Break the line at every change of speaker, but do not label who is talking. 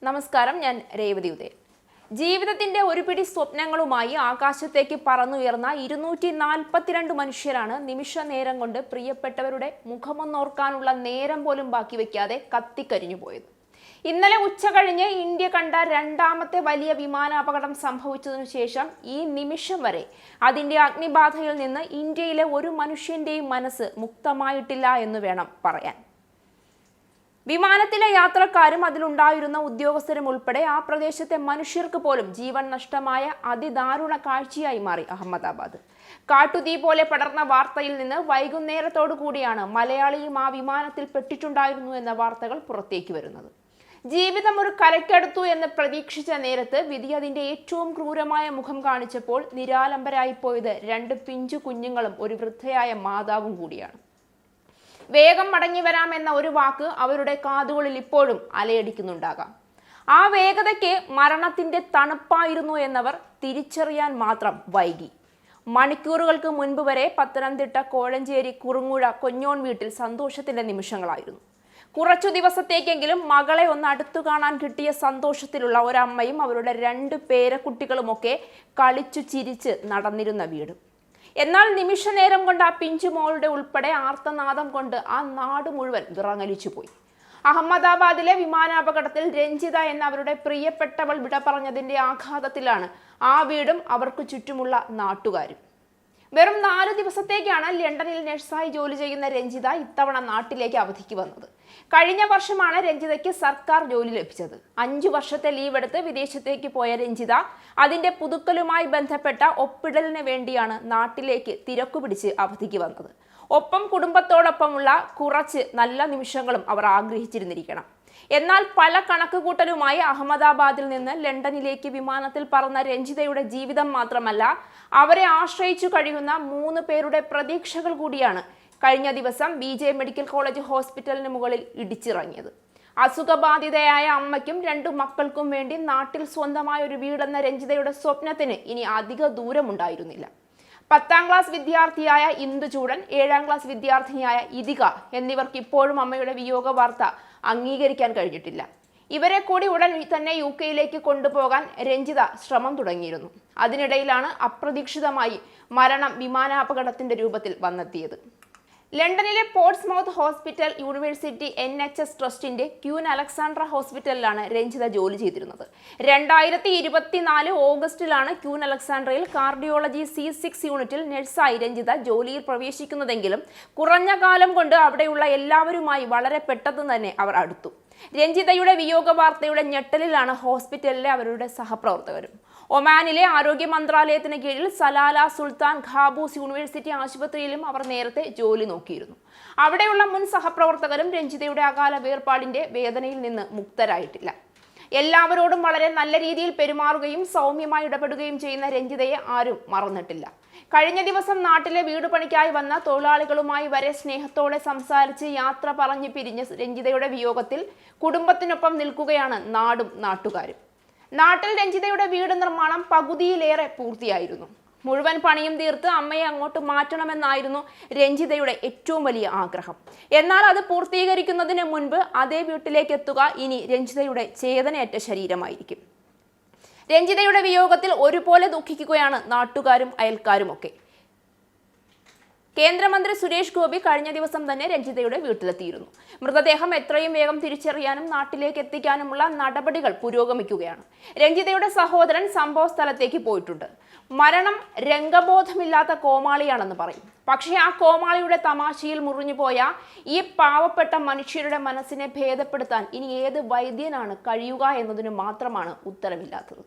നമസ്കാരം, ഞാൻ രേവതി ഉദയൻ. ജീവിതത്തിന്റെ ഒരു പിടി സ്വപ്നങ്ങളുമായി ആകാശത്തേക്ക് പറന്നുയർന്ന 242 മനുഷ്യരാണ് നിമിഷ നേരം കൊണ്ട് പ്രിയപ്പെട്ടവരുടെ മുഖമൊന്നോർക്കാനുള്ള നേരം പോലും ബാക്കി വയ്ക്കാതെ കത്തിക്കരിഞ്ഞു പോയത്. ഇന്നലെ ഉച്ച കഴിഞ്ഞ് ഇന്ത്യ കണ്ട രണ്ടാമത്തെ വലിയ വിമാനാപകടം സംഭവിച്ചതിനു ശേഷം ഈ നിമിഷം വരെ അതിന്റെ അഗ്നിബാധയിൽ നിന്ന് ഇന്ത്യയിലെ ഒരു മനുഷ്യന്റെയും മനസ്സ് മുക്തമായിട്ടില്ല എന്ന് വേണം പറയാൻ. വിമാനത്തിലെ യാത്രക്കാരും അതിലുണ്ടായിരുന്ന ഉദ്യോഗസ്ഥരും ഉൾപ്പെടെ ആ പ്രദേശത്തെ മനുഷ്യർക്ക് പോലും ജീവൻ നഷ്ടമായ അതിദാരുണ കാഴ്ചയായി മാറി അഹമ്മദാബാദ്. കാട്ടുതീ പോലെ പടർന്ന വാർത്തയിൽ നിന്ന് വൈകുന്നേരത്തോടു കൂടിയാണ് മലയാളിയും ആ വിമാനത്തിൽ പെട്ടിട്ടുണ്ടായിരുന്നു എന്ന വാർത്തകൾ പുറത്തേക്ക് വരുന്നത്. ജീവിതം ഒരു കരയ്ക്കടുത്തു എന്ന് പ്രതീക്ഷിച്ച നേരത്ത് വിധി അതിന്റെ ഏറ്റവും ക്രൂരമായ മുഖം കാണിച്ചപ്പോൾ നിരാലംബരായി പോയത് 2 പിഞ്ചു കുഞ്ഞുങ്ങളും ഒരു വൃദ്ധയായ മാതാവും കൂടിയാണ്. വേഗം മടങ്ങി വരാമെന്ന ഒരു വാക്ക് അവരുടെ കാതുകളിൽ ഇപ്പോഴും അലയടിക്കുന്നുണ്ടാകാം. ആ വേഗതയ്ക്ക് മരണത്തിന്റെ തണുപ്പായിരുന്നു എന്നവർ തിരിച്ചറിയാൻ മാത്രം വൈകി. മണിക്കൂറുകൾക്ക് മുൻപ് വരെ പത്തനംതിട്ട കോഴഞ്ചേരി കുറുങ്ങുഴ കൊഞ്ഞോൺ വീട്ടിൽ സന്തോഷത്തിന്റെ നിമിഷങ്ങളായിരുന്നു. കുറച്ചു ദിവസത്തേക്കെങ്കിലും മകളെ ഒന്ന് അടുത്തു കാണാൻ കിട്ടിയ സന്തോഷത്തിലുള്ള ഒരമ്മയും അവരുടെ 2 പേരക്കുട്ടികളുമൊക്കെ കളിച്ചു ചിരിച്ച് നടന്നിരുന്ന വീട്. എന്നാൽ നിമിഷ നേരം കൊണ്ട് ആ പിഞ്ചുമോളുടെ ഉൾപ്പെടെ ആർത്തനാദം കൊണ്ട് ആ നാട് മുഴുവൻ വിറങ്ങലിച്ചു പോയി. അഹമ്മദാബാദിലെ വിമാനാപകടത്തിൽ രഞ്ജിത എന്ന അവരുടെ പ്രിയപ്പെട്ടവൾ വിട പറഞ്ഞതിന്റെ ആഘാതത്തിലാണ് ആ വീടും അവർക്ക് ചുറ്റുമുള്ള നാട്ടുകാരും. വെറും 4 ദിവസത്തേക്കാണ് ലണ്ടനിൽ നഴ്സായി ജോലി ചെയ്യുന്ന രഞ്ജിത ഇത്തവണ നാട്ടിലേക്ക് അവധിക്ക് വന്നത്. കഴിഞ്ഞ വർഷമാണ് രഞ്ജിതയ്ക്ക് സർക്കാർ ജോലി ലഭിച്ചത്. 5 വർഷത്തെ ലീവ് എടുത്ത് വിദേശത്തേക്ക് പോയ രഞ്ജിത അതിന്റെ പുതുക്കലുമായി ബന്ധപ്പെട്ട ഒപ്പിടലിന് വേണ്ടിയാണ് നാട്ടിലേക്ക് തിരക്കുപിടിച്ച് അവധിക്ക് വന്നത്. ഒപ്പം കുടുംബത്തോടൊപ്പമുള്ള കുറച്ച് നല്ല നിമിഷങ്ങളും അവർ ആഗ്രഹിച്ചിരുന്നിരിക്കണം. എന്നാൽ പല കണക്കുകൂട്ടലുമായി അഹമ്മദാബാദിൽ നിന്ന് ലണ്ടനിലേക്ക് വിമാനത്തിൽ പറന്ന രഞ്ജിതയുടെ ജീവിതം മാത്രമല്ല, അവരെ ആശ്രയിച്ചു കഴിയുന്ന 3 പേരുടെ പ്രതീക്ഷകൾ കൂടിയാണ് കഴിഞ്ഞ ദിവസം BJ മെഡിക്കൽ കോളേജ് ഹോസ്പിറ്റലിന് മുകളിൽ ഇടിച്ചിറങ്ങിയത്. അസുഖബാധിതയായ അമ്മയ്ക്കും 2 മക്കൾക്കും വേണ്ടി നാട്ടിൽ സ്വന്തമായ ഒരു വീടെന്ന രഞ്ജിതയുടെ സ്വപ്നത്തിന് ഇനി അധിക ദൂരമുണ്ടായിരുന്നില്ല. 10ാം ക്ലാസ് വിദ്യാർത്ഥിയായ ഇന്ദുചൂടൻ, 7ാം ക്ലാസ് വിദ്യാർത്ഥിനിയായ ഇതിക എന്നിവർക്ക് ഇപ്പോഴും അമ്മയുടെ വിയോഗ വാർത്ത അംഗീകരിക്കാൻ കഴിഞ്ഞിട്ടില്ല. ഇവരെ കൂടി ഉടൻ തന്നെ UK കൊണ്ടുപോകാൻ രഞ്ജിത ശ്രമം തുടങ്ങിയിരുന്നു. അതിനിടയിലാണ് അപ്രതീക്ഷിതമായി മരണം വിമാനാപകടത്തിന്റെ രൂപത്തിൽ വന്നെത്തിയത്. ലണ്ടനിലെ പോർട്സ്മൗത്ത് ഹോസ്പിറ്റൽ യൂണിവേഴ്സിറ്റി NHS ട്രസ്റ്റിന്റെ ക്യൂൻ അലക്സാണ്ട്ര ഹോസ്പിറ്റലിലാണ് രഞ്ജിത ജോലി ചെയ്തിരുന്നത്. 2024 ഓഗസ്റ്റിലാണ് ക്യൂൻ അലക്സാണ്ട്രയിൽ കാർഡിയോളജി C6 യൂണിറ്റിൽ നഴ്സായി രഞ്ജിത ജോലിയിൽ പ്രവേശിക്കുന്നതെങ്കിലും കുറഞ്ഞ കാലം കൊണ്ട് അവിടെയുള്ള എല്ലാവരുമായി വളരെ പെട്ടെന്ന് തന്നെ അവർ അടുത്തു. രഞ്ജിതയുടെ വിയോഗ വാർത്തയുടെ ഞെട്ടലിലാണ് ഹോസ്പിറ്റലിലെ അവരുടെ സഹപ്രവർത്തകരും. ഒമാനിലെ ആരോഗ്യ മന്ത്രാലയത്തിന് കീഴിൽ സലാല സുൽത്താൻ ഖാബൂസ് യൂണിവേഴ്സിറ്റി ആശുപത്രിയിലും അവർ നേരത്തെ ജോലി നോക്കിയിരുന്നു. അവിടെയുള്ള മുൻ സഹപ്രവർത്തകരും രഞ്ജിതയുടെ അകാല വേർപാടിന്റെ വേദനയിൽ നിന്ന് മുക്തരായിട്ടില്ല. എല്ലാവരോടും വളരെ നല്ല രീതിയിൽ പെരുമാറുകയും സൗമ്യമായി ഇടപെടുകയും ചെയ്യുന്ന രഞ്ജിതയെ ആരും മറന്നിട്ടില്ല. കഴിഞ്ഞ ദിവസം നാട്ടിലെ വീട് പണിക്കായി വന്ന തൊഴിലാളികളുമായി വരെ സ്നേഹത്തോടെ സംസാരിച്ച് യാത്ര പറഞ്ഞു പിരിഞ്ഞ രഞ്ജിതയുടെ വിയോഗത്തിൽ കുടുംബത്തിനൊപ്പം നിൽക്കുകയാണ് നാടും നാട്ടുകാരും. നാട്ടിൽ രഞ്ജിതയുടെ വീട് നിർമ്മാണം പകുതിയിലേറെ പൂർത്തിയായിരുന്നു. മുഴുവൻ പണിയും തീർത്ത് അമ്മയെ അങ്ങോട്ട് മാറ്റണമെന്നായിരുന്നു രഞ്ജിതയുടെ ഏറ്റവും വലിയ ആഗ്രഹം. എന്നാൽ അത് പൂർത്തീകരിക്കുന്നതിന് മുൻപ് അതേ വീട്ടിലേക്ക് എത്തുക ഇനി രഞ്ജിതയുടെ ചേതനയറ്റ ശരീരമായിരിക്കും. രഞ്ജിതയുടെ വിയോഗത്തിൽ ഒരുപോലെ ദുഃഖിക്കുകയാണ് നാട്ടുകാരും അയൽക്കാരുമൊക്കെ. കേന്ദ്രമന്ത്രി സുരേഷ് ഗോപി കഴിഞ്ഞ ദിവസം തന്നെ രഞ്ജിതയുടെ വീട്ടിലെത്തിയിരുന്നു. മൃതദേഹം എത്രയും വേഗം തിരിച്ചറിയാനും നാട്ടിലേക്ക് എത്തിക്കാനുമുള്ള നടപടികൾ പുരോഗമിക്കുകയാണ്. രഞ്ജിതയുടെ സഹോദരൻ സംഭവ സ്ഥലത്തേക്ക് പോയിട്ടുണ്ട്. മരണം രംഗബോധമില്ലാത്ത കോമാളിയാണെന്ന് പറയും. പക്ഷേ ആ കോമാളിയുടെ തമാശയിൽ മുറിഞ്ഞുപോയ ഈ പാവപ്പെട്ട മനുഷ്യരുടെ മനസ്സിനെ ഭേദപ്പെടുത്താൻ ഇനി ഏത് വൈദ്യനാണ് കഴിയുക എന്നതിന് മാത്രമാണ് ഉത്തരമില്ലാത്തത്.